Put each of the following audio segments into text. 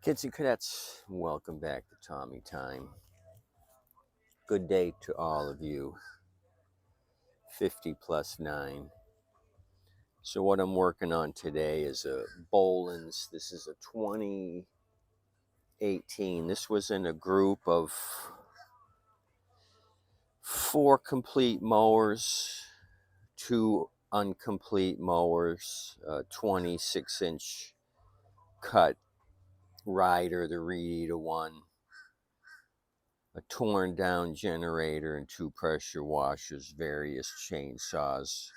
Kids and cadets, welcome back to Tommy Time. Good day to all of you. 50 plus 9. So, what I'm working on today is a Bolens. This is a 2018. This was in a group of 4 complete mowers, 2 incomplete mowers, 26-inch cut rider, the Reed one, a torn down generator, and 2 pressure washers, various chainsaws,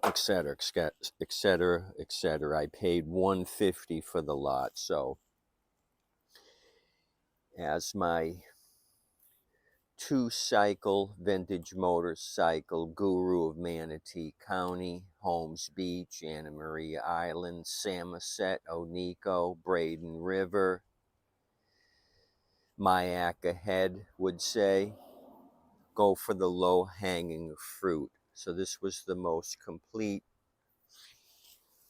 etc., etc., etc. I paid $150 for the lot. So, as my 2-cycle vintage motorcycle guru of Manatee County, Holmes Beach, Anna Maria Island, Samoset, Oneiko, Braden River, Mayaca Head would say, go for the low hanging fruit. So this was the most complete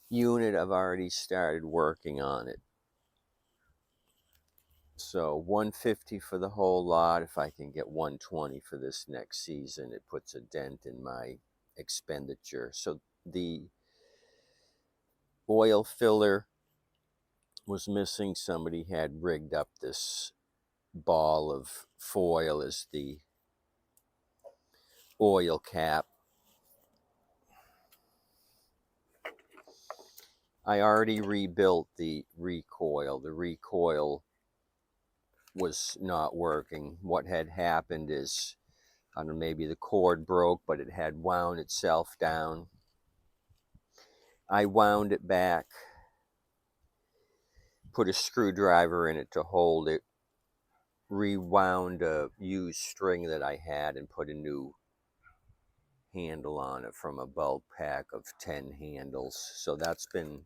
unit. I've already started working on it. So $150 for the whole lot. If I can get $120 for this next season, it puts a dent in my expenditure. So the oil filler was missing. Somebody had rigged up this ball of foil as the oil cap. I already rebuilt the recoil. The recoil was not working. What had happened is, I don't know, maybe the cord broke, but it had wound itself down. I wound it back, put a screwdriver in it to hold it, rewound a used string that I had, and put a new handle on it from a bulk pack of 10 handles. So that's been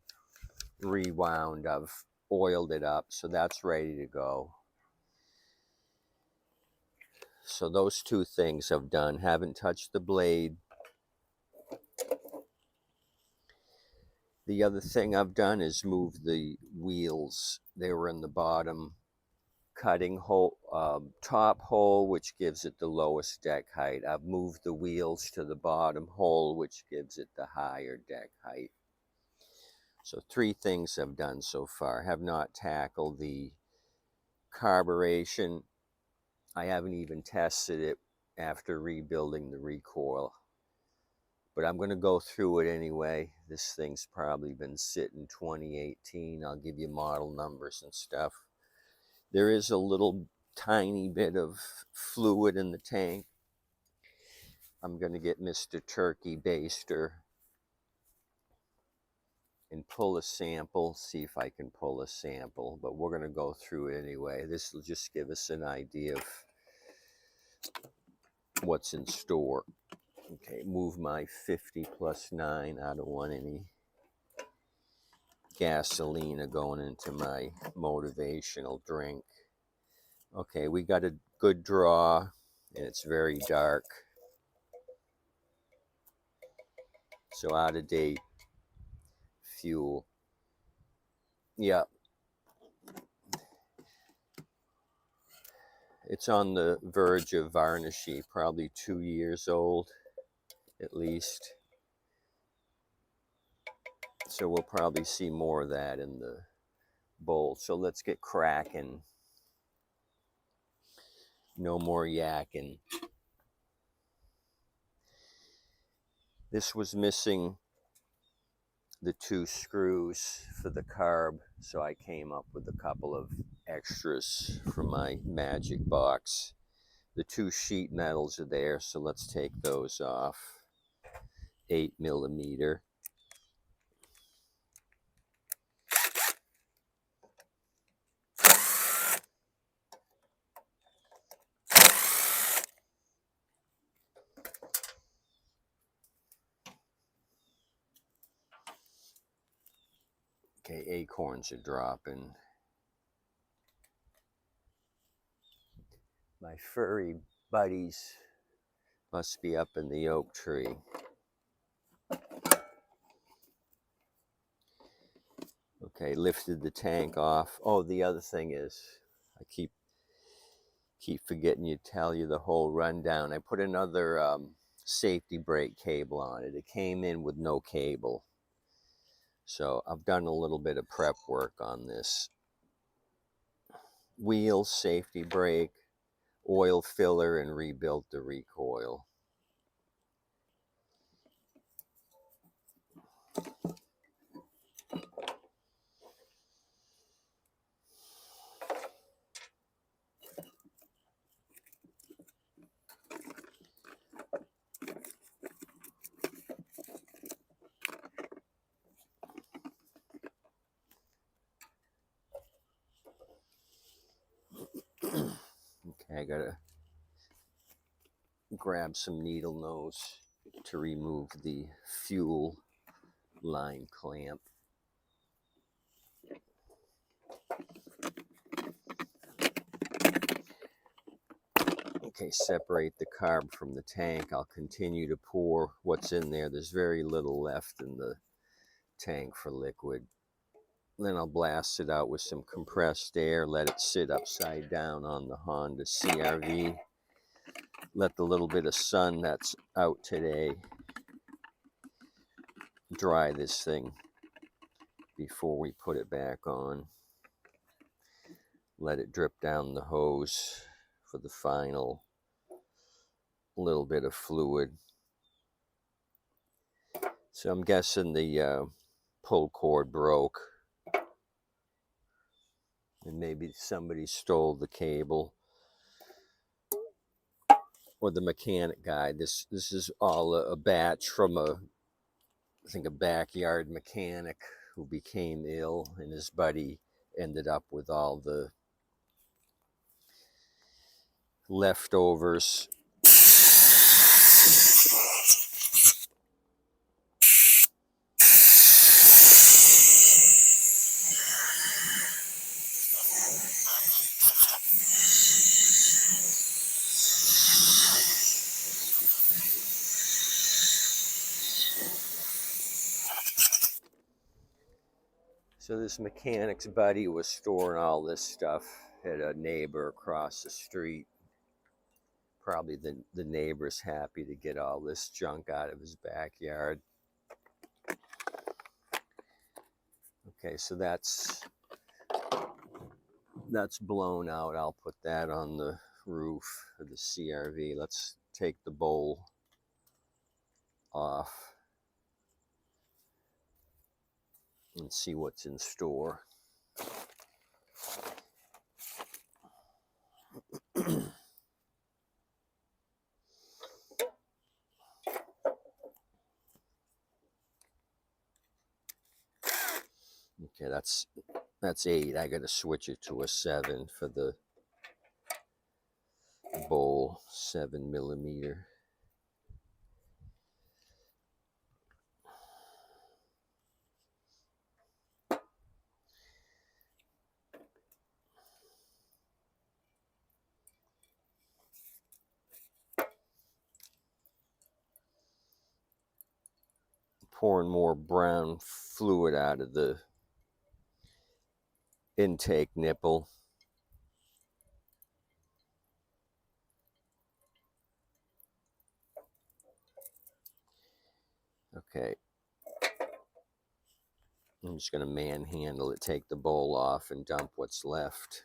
rewound. I've oiled it up, so that's ready to go. So those 2 things I've done. Haven't touched the blade. The other thing I've done is move the wheels. They were in the bottom cutting hole, top hole, which gives it the lowest deck height. I've moved the wheels to the bottom hole, which gives it the higher deck height. So 3 things I've done so far. Have not tackled the carburation. I haven't even tested it after rebuilding the recoil. But I'm going to go through it anyway. This thing's probably been sitting 2018. I'll give you model numbers and stuff. There is a little tiny bit of fluid in the tank. I'm going to get Mr. Turkey Baster and pull a sample, see if I can pull a sample. But we're going to go through it anyway. This will just give us an idea of what's in store. Okay, move my 50 plus 9. I don't want any gasolina going into my motivational drink. Okay, we got a good draw, and it's very dark. So out of date fuel. Yeah. It's on the verge of varnishy, probably 2 years old at least. So we'll probably see more of that in the bowl. So let's get cracking. No more yakking. This was missing the 2 screws for the carb, so I came up with a couple of extras from my magic box. The 2 sheet metals are there, so let's take those off. 8 millimeter. Okay, acorns are dropping. My furry buddies must be up in the oak tree. Okay, lifted the tank off. Oh, the other thing is, I keep forgetting to tell you the whole rundown. I put another safety brake cable on it. It came in with no cable. So I've done a little bit of prep work on this. Wheel, safety brake, oil filler, and rebuilt the recoil. Okay, I gotta grab some needle nose to remove the fuel line clamp. Okay, separate the carb from the tank. I'll continue to pour what's in there. There's very little left in the tank for liquid. Then I'll blast it out with some compressed air, let it sit upside down on the Honda CRV. Let the little bit of sun that's out today dry this thing before we put it back on. Let it drip down the hose for the final little bit of fluid. So I'm guessing the pull cord broke, and maybe somebody stole the cable, or the mechanic guy. This is all a batch from I think a backyard mechanic who became ill, and his buddy ended up with all the leftovers. So this mechanic's buddy was storing all this stuff at a neighbor across the street. Probably the neighbor's happy to get all this junk out of his backyard. Okay, so that's blown out. I'll put that on the roof of the CRV. Let's take the bowl off and see what's in store. Okay, that's 8. I gotta switch it to a 7 for the bowl, 7mm. Pouring more brown fluid out of the intake nipple. Okay. I'm just going to manhandle it, take the bowl off, and dump what's left.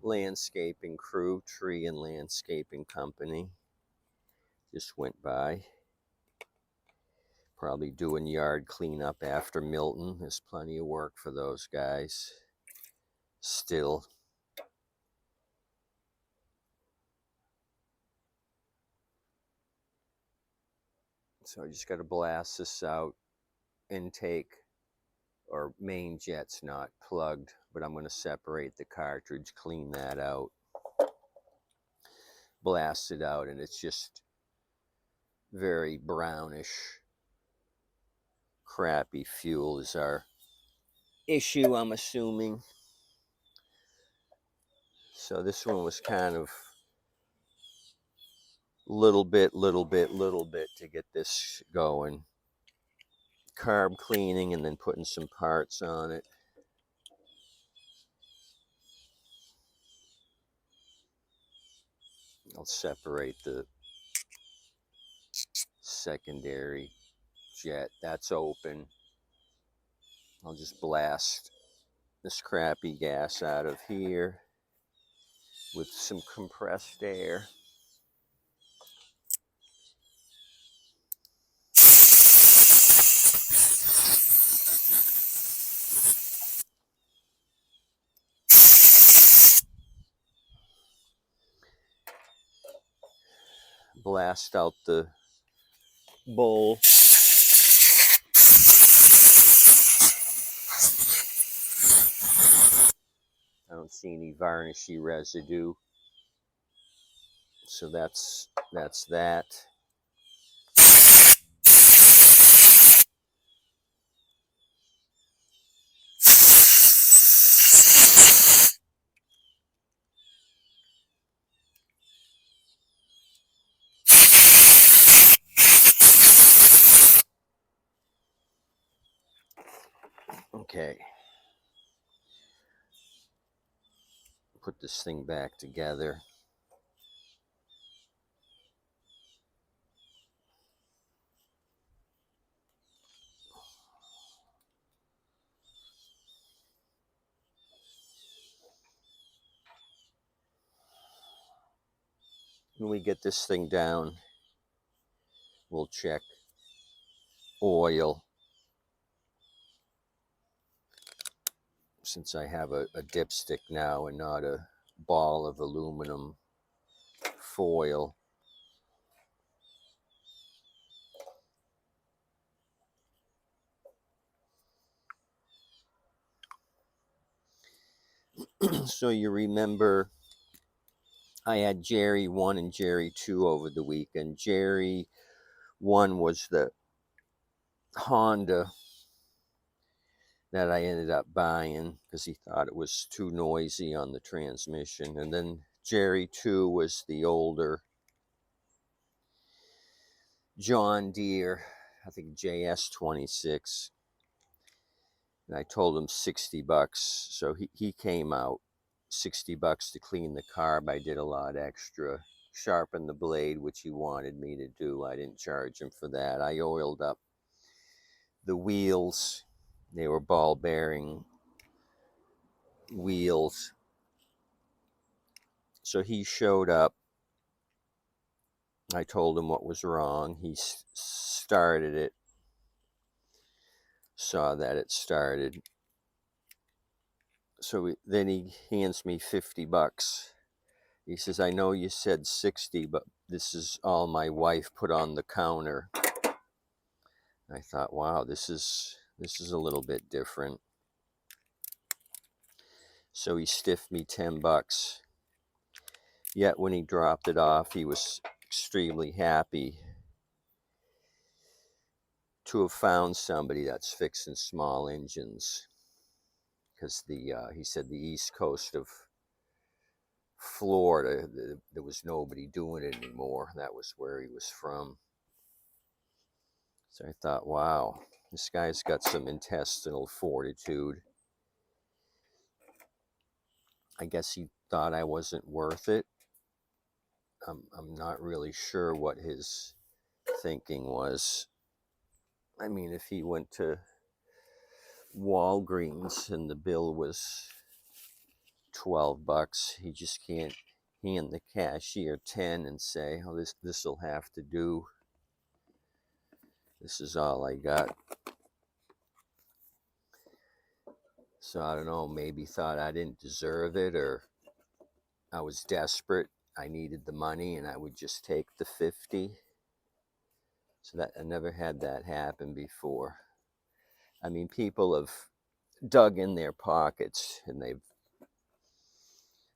Landscaping crew, tree and landscaping company, just went by. Probably doing yard cleanup after Milton. There's plenty of work for those guys still. So I just got to blast this out. Intake or main jet's not plugged, but I'm going to separate the cartridge, clean that out, blast it out, and it's just very brownish, crappy fuel is our issue, I'm assuming. So this one was kind of little bit to get this going. Carb cleaning and then putting some parts on it. I'll separate the secondary jet. That's open. I'll just blast this crappy gas out of here with some compressed air. Blast out the bowl. I don't see any varnishy residue. So that's that. Okay. Put this thing back together. When we get this thing down, we'll check oil. Since I have a dipstick now and not a ball of aluminum foil. So you remember I had Jerry 1 and Jerry 2 over the weekend. Jerry 1 was the Honda that I ended up buying because he thought it was too noisy on the transmission. And then Jerry 2 was the older John Deere, I think JS26. And I told him 60 bucks. So he came out 60 bucks to clean the carb. I did a lot extra. Sharpen the blade, which he wanted me to do. I didn't charge him for that. I oiled up the wheels. They were ball bearing wheels. So he showed up. I told him what was wrong. He started it. Saw that it started. So then he hands me 50 bucks. He says, I know you said 60, but this is all my wife put on the counter. I thought, wow, this is a little bit different. So he stiffed me 10 bucks. Yet when he dropped it off, he was extremely happy to have found somebody that's fixing small engines. Because he said the east coast of Florida, there was nobody doing it anymore. That was where he was from. So I thought, wow, this guy's got some intestinal fortitude. I guess he thought I wasn't worth it. I'm not really sure what his thinking was. I mean, if he went to Walgreens and the bill was 12 bucks, he just can't hand the cashier 10 and say, oh, this'll have to do. This is all I got. So I don't know, maybe thought I didn't deserve it, or I was desperate. I needed the money and I would just take the 50. So that I never had that happen before. I mean, people have dug in their pockets and they've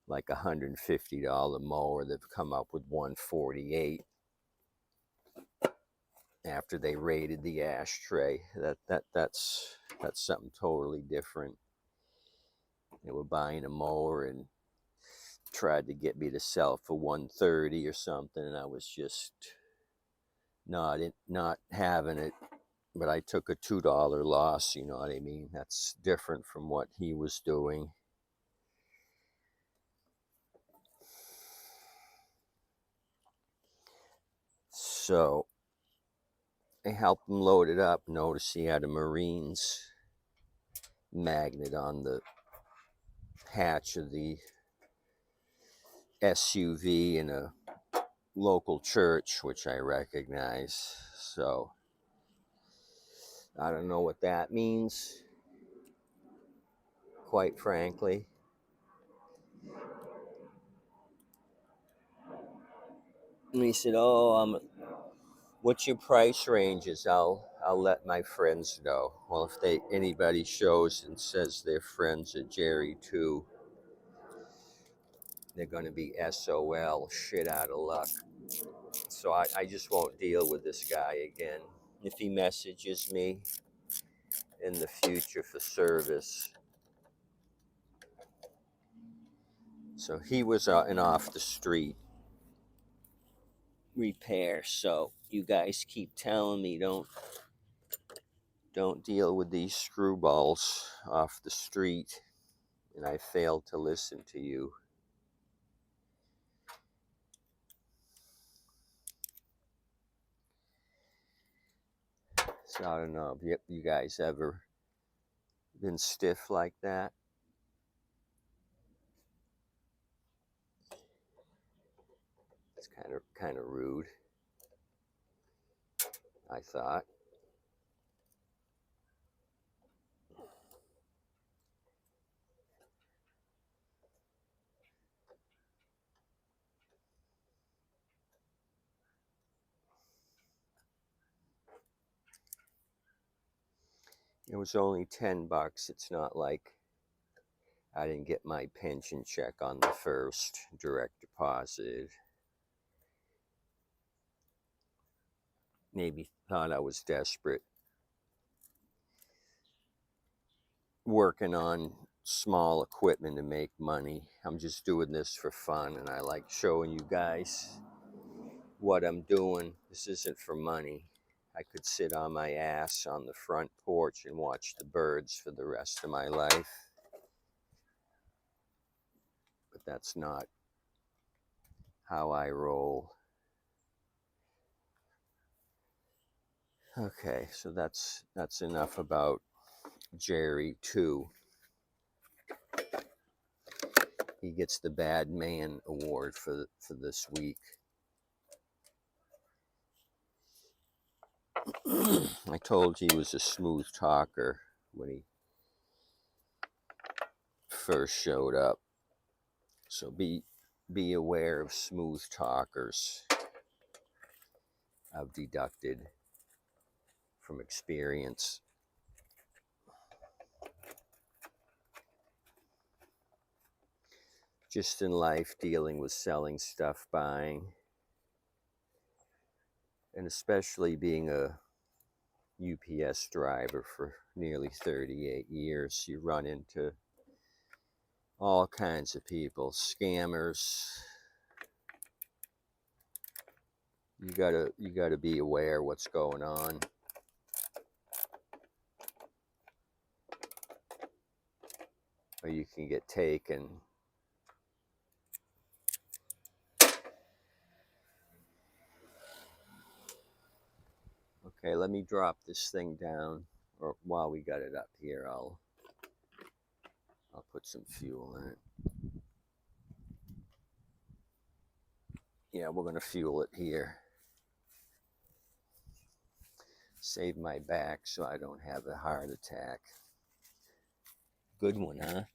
like $150 mower, they've come up with 148 after they raided the ashtray. That's something totally different. They were buying a mower and tried to get me to sell for 130 or something, and I was just not having it. But I took a $2 loss, you know what I mean? That's different from what he was doing. So I helped him load it up. Notice he had a Marines magnet on the hatch of the SUV in a local church, which I recognize. So I don't know what that means, quite frankly. And he said, "Oh, what's your price ranges? I'll let my friends know." Well, if anybody shows and says they're friends of Jerry too, they're going to be SOL, shit out of luck. So I just won't deal with this guy again. If he messages me in the future for service. So he was an off the street repair. So you guys keep telling me don't deal with these screwballs off the street, and I failed to listen to you. So I don't know if you guys ever been stiff like that. It's kind of rude, I thought. It was only $10. It's not like I didn't get my pension check on the first, direct deposited. Maybe thought I was desperate, working on small equipment to make money. I'm just doing this for fun, and I like showing you guys what I'm doing. This isn't for money. I could sit on my ass on the front porch and watch the birds for the rest of my life, but that's not how I roll. Okay, so that's enough about Jerry too. He gets the Bad Man Award for this week. I told you he was a smooth talker when he first showed up. So be aware of smooth talkers. I've deducted from experience. Just in life, dealing with selling stuff, buying, and especially being a UPS driver for nearly 38 years, you run into all kinds of people, scammers. You gotta be aware what's going on. Or you can get taken. Okay, let me drop this thing down, or while we got it up here, I'll put some fuel in it. Yeah, we're gonna fuel it here. Save my back so I don't have a heart attack. Good one, huh?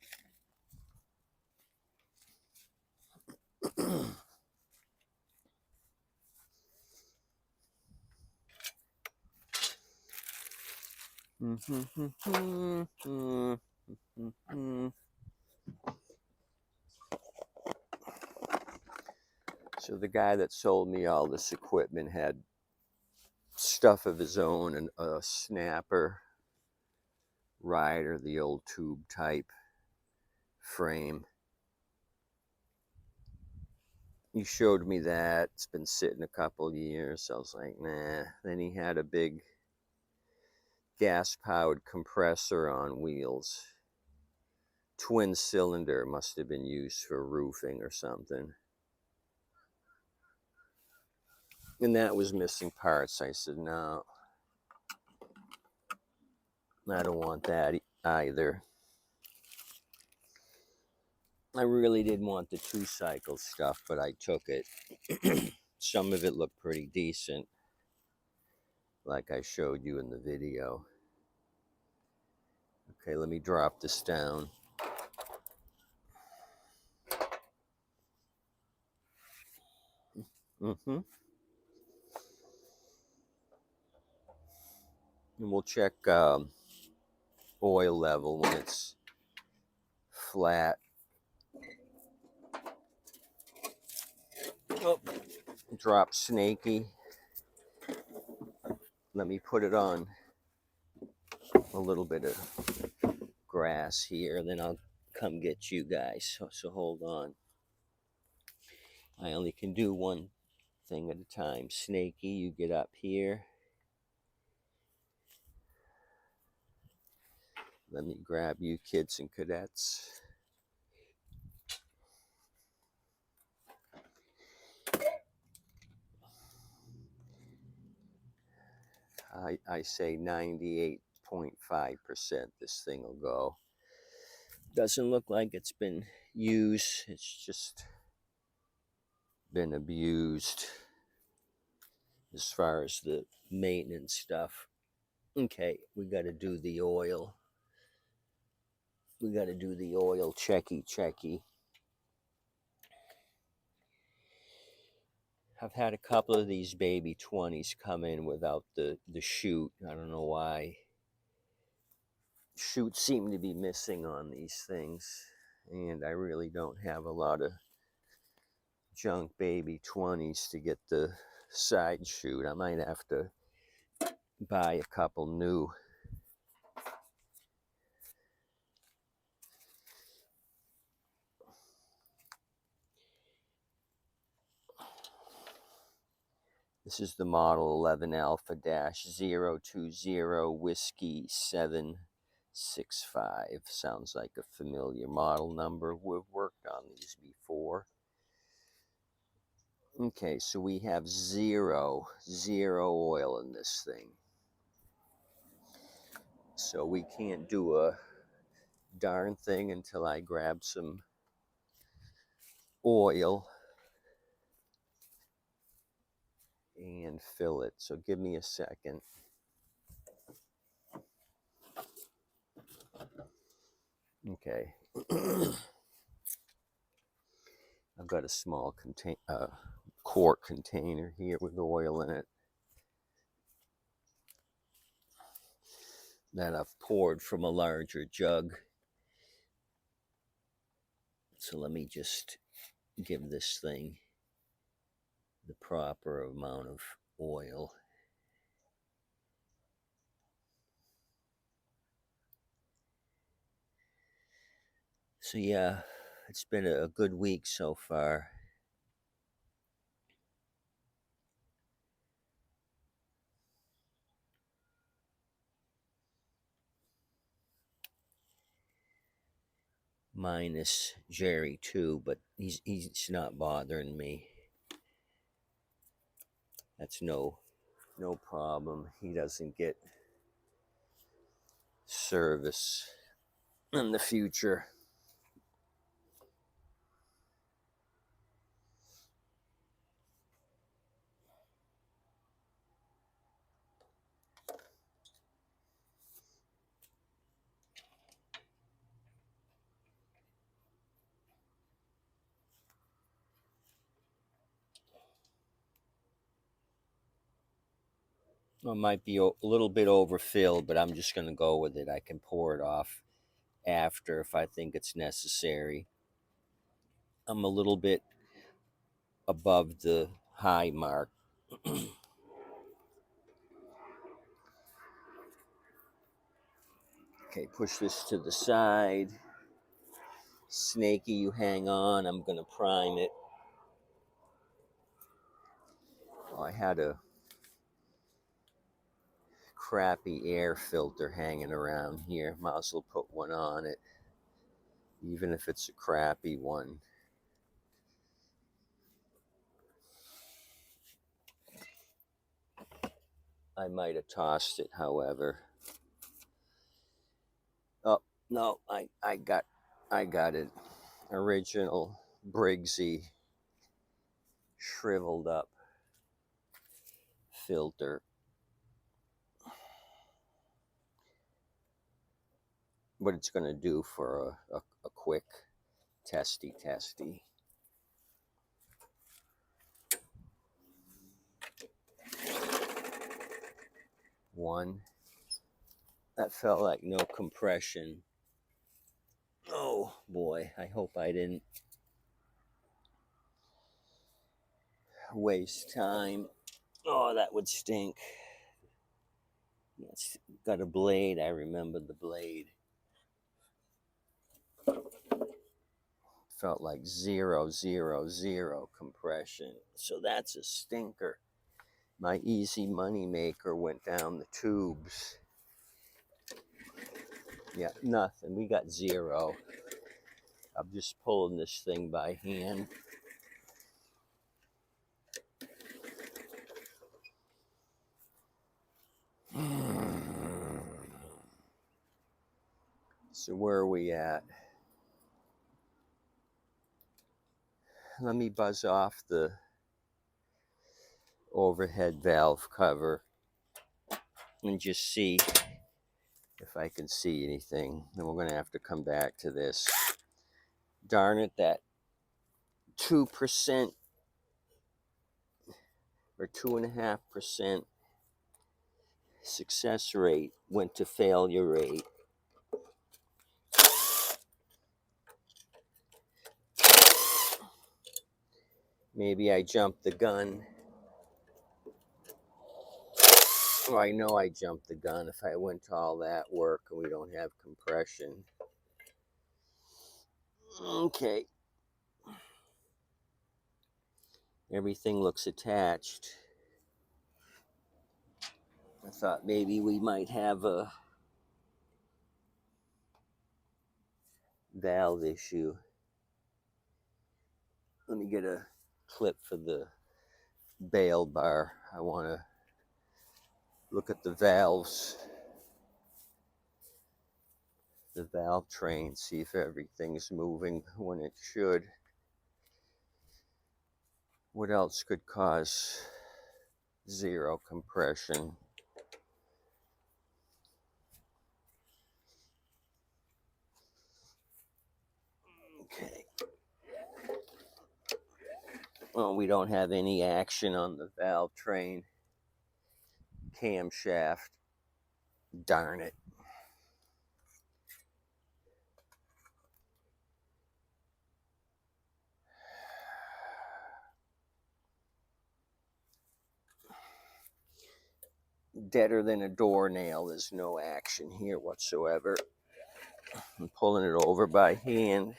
So the guy that sold me all this equipment had stuff of his own, and a snapper rider, the old tube type frame. He showed me that. It's been sitting a couple years. I was like, nah. Then he had a big gas-powered compressor on wheels. Twin cylinder, must have been used for roofing or something. And that was missing parts. I said, no, I don't want that either. I really didn't want the 2-cycle stuff, but I took it. Some of it looked pretty decent, like I showed you in the video. Okay, let me drop this down. And we'll check oil level when it's flat. Oh, drop snaky. Let me put it on a little bit of grass here, and then I'll come get you guys. So hold on. I only can do one thing at a time. Snaky, you get up here. Let me grab you kids and cadets. I say 98.5% this thing will go. Doesn't look like it's been used. It's just been abused as far as the maintenance stuff. Okay, we got to do the oil. We got to do the oil checky. I've had a couple of these baby 20s come in without the chute. I don't know why. Chutes seem to be missing on these things, and I really don't have a lot of junk baby 20s to get the side chute. I might have to buy a couple new. This is the model 11 Alpha Dash 020 Whiskey 765. Sounds like a familiar model number. We've worked on these before. Okay, so we have zero oil in this thing. So we can't do a darn thing until I grab some oil and fill it. So give me a second. Okay. I've got a small quart container here with oil in it that I've poured from a larger jug. So let me just give this thing the proper amount of oil. So yeah, it's been a good week so far. Minus Jerry too, but he's not bothering me. That's no problem. He doesn't get service in the future. It might be a little bit overfilled, but I'm just going to go with it. I can pour it off after if I think it's necessary. I'm a little bit above the high mark. Okay, push this to the side. Snaky, you hang on. I'm going to prime it. Oh, I had a crappy air filter hanging around here. Might as well put one on it, even if it's a crappy one. I might have tossed it, however. Oh no, I got it. Original Briggsy shriveled up filter. What it's going to do for a quick testy. One. That felt like no compression. Oh boy, I hope I didn't waste time. Oh, that would stink. It's got a blade. I remember the blade. Felt like 0, 0, 0 compression. So that's a stinker. My easy money maker went down the tubes. Yeah, nothing. We got 0. I'm just pulling this thing by hand. So where are we at? Let me buzz off the overhead valve cover and just see if I can see anything. Then we're going to have to come back to this. Darn it, that 2% or 2.5% success rate went to failure rate. Maybe I jumped the gun. Well, I know I jumped the gun if I went to all that work and we don't have compression. Okay. Everything looks attached. I thought maybe we might have a valve issue. Let me get a clip for the bail bar. I want to look at the valves, the valve train, see if everything's moving when it should. What else could cause 0 compression? Okay. Well, we don't have any action on the valve train camshaft. Darn it. Deader than a doornail. There's no action here whatsoever. I'm pulling it over by hand.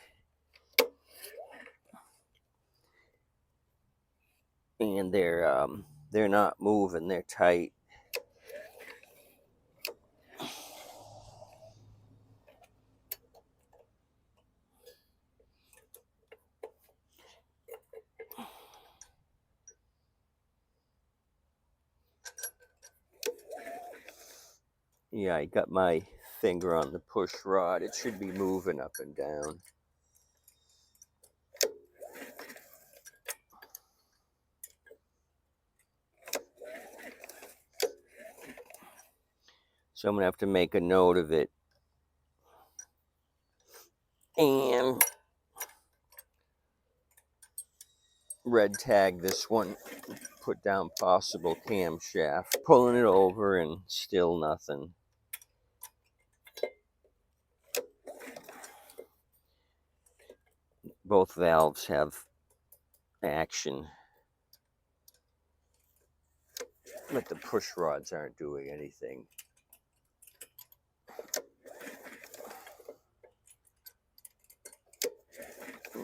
And they're not moving, they're tight. Yeah, I got my finger on the push rod. It should be moving up and down. So I'm going to have to make a note of it. And red tag this one. Put down possible camshaft. Pulling it over and still nothing. Both valves have action, but the push rods aren't doing anything.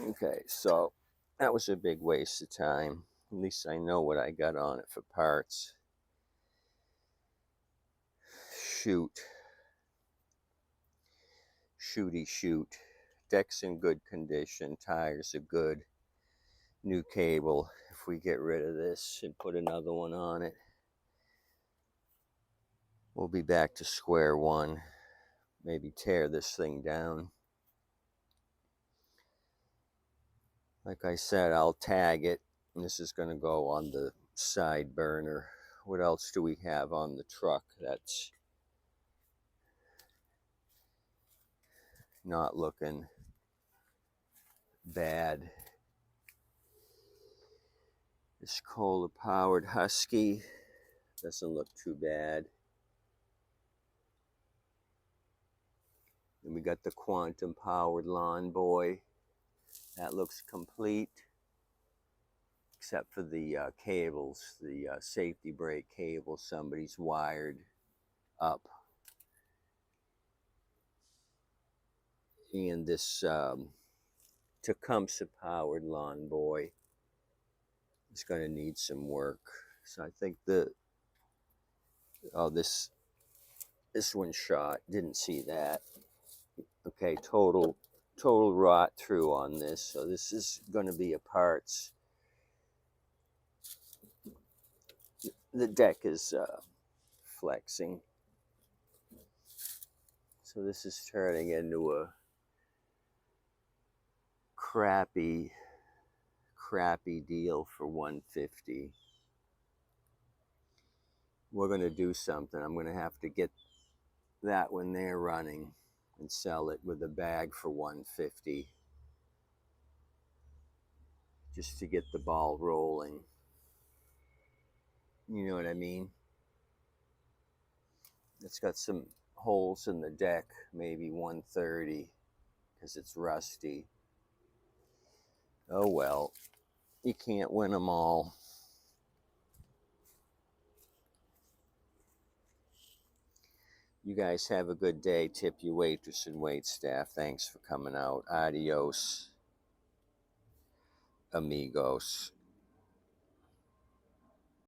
Okay, so that was a big waste of time. At least I know what I got on it for parts. Shoot. Shooty shoot. Deck's in good condition. Tires are good. New cable. If we get rid of this and put another one on it, we'll be back to square one. Maybe tear this thing down. Like I said, I'll tag it. This is going to go on the side burner. What else do we have on the truck that's not looking bad? This Kohler powered Husky doesn't look too bad. And we got the Quantum powered Lawn Boy. That looks complete, except for the cables, the safety brake cable somebody's wired up. And this Tecumseh powered Lawn Boy is going to need some work. So I think this one shot, didn't see that. Okay, total rot through on this. So this is going to be a parts. The deck is flexing. So this is turning into a crappy deal for $150. We're going to do something. I'm going to have to get that one there running and sell it with a bag for $150, just to get the ball rolling. You know what I mean? It's got some holes in the deck, maybe $130, because it's rusty. Oh well, you can't win them all. You guys have a good day. Tip your waitress and wait staff. Thanks for coming out. Adios, amigos.